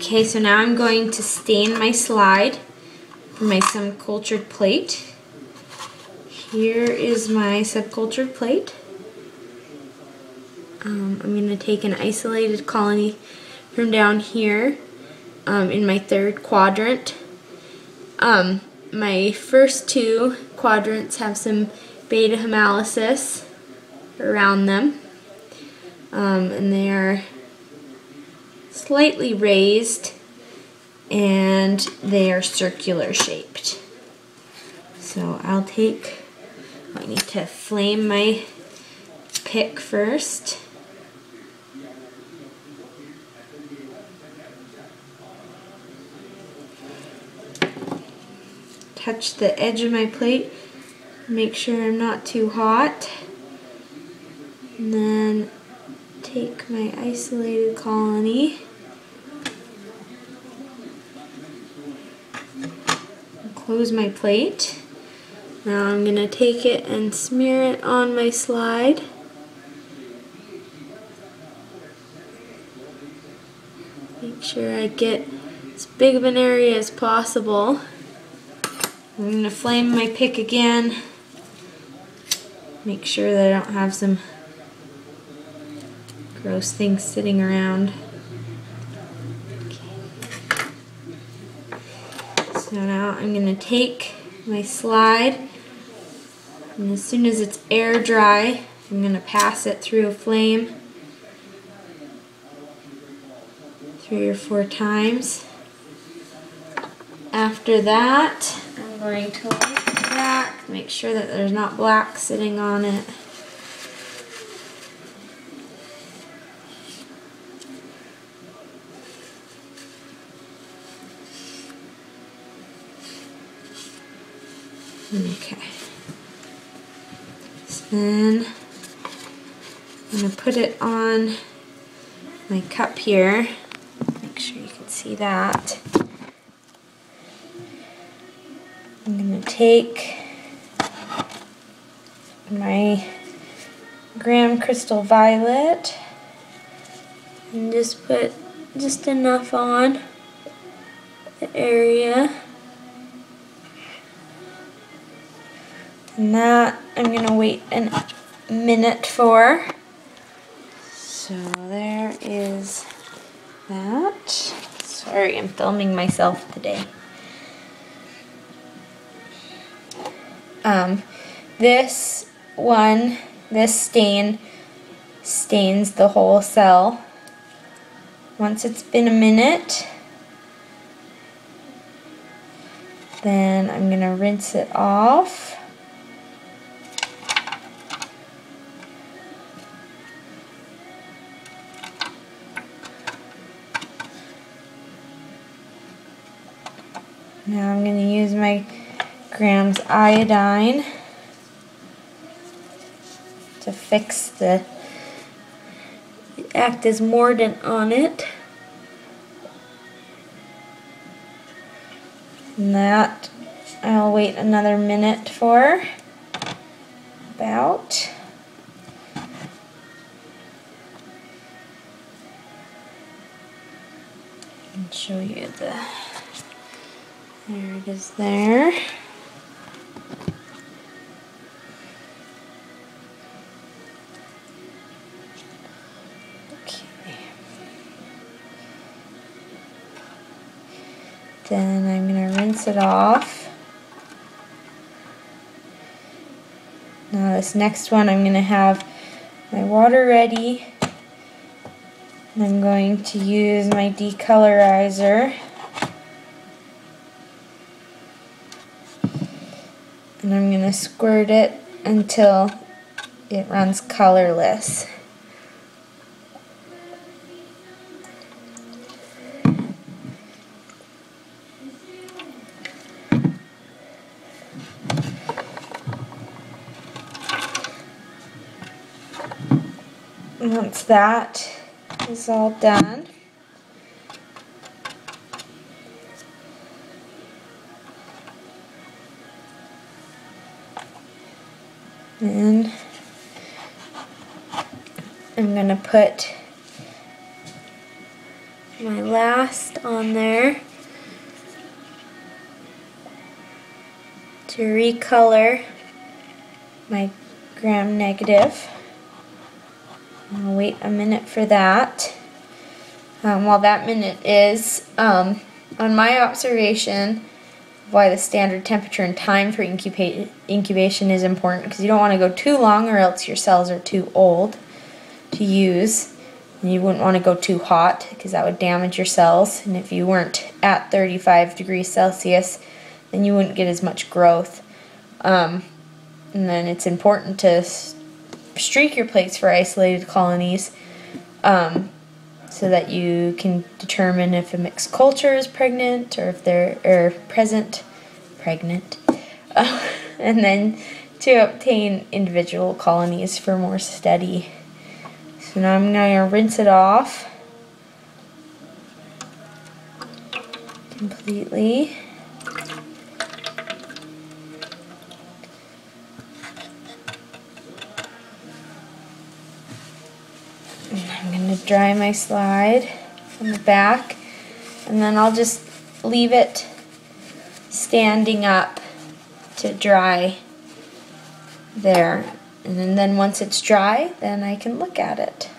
Okay, so now I'm going to stain my slide for my subcultured plate. Here is my subcultured plate. I'm going to take an isolated colony from down here in my third quadrant. My first two quadrants have some beta hemolysis around them, and they are slightly raised and they are circular shaped. So I need to flame my pick first. Touch the edge of my plate, make sure I'm not too hot, and then take my isolated colony and close my plate. Now I'm going to take it and smear it on my slide. Make sure I get as big of an area as possible. I'm going to flame my pick again. Make sure that I don't have some gross things sitting around. Okay. So now I'm going to take my slide, and as soon as it's air dry, I'm going to pass it through a flame 3 or 4 times. After that, I'm going to wipe it back, make sure that there's not black sitting on it. Okay. So then I'm going to put it on my cup here. Make sure you can see that. I'm going to take my Graham Crystal Violet and just put just enough on the area. And that I'm going to wait a minute for. So there is that. Sorry, I'm filming myself today. This stain stains the whole cell. Once it's been a minute, then I'm going to rinse it off. Now I'm going to use my Graham's iodine to fix act as mordant on it. And that I'll wait another minute for, about. And show you there it is there. Okay. Then I'm going to rinse it off. Now this next one I'm going to have my water ready. And I'm going to use my decolorizer. And I'm going to squirt it until it runs colorless. Once that is all done, and I'm going to put my last on there to recolor my gram-negative. I'll wait a minute for that. While that minute is, on my observation, why the standard temperature and time for incubation is important, because you don't want to go too long or else your cells are too old to use. And you wouldn't want to go too hot because that would damage your cells. And if you weren't at 35 degrees Celsius, then you wouldn't get as much growth. And then it's important to streak your plates for isolated colonies so that you can determine if a mixed culture is pregnant or if they're pregnant, and then to obtain individual colonies for more study. So now I'm going to rinse it off completely. I'm going to dry my slide on the back, and then I'll just leave it standing up to dry there. And then once it's dry, then I can look at it.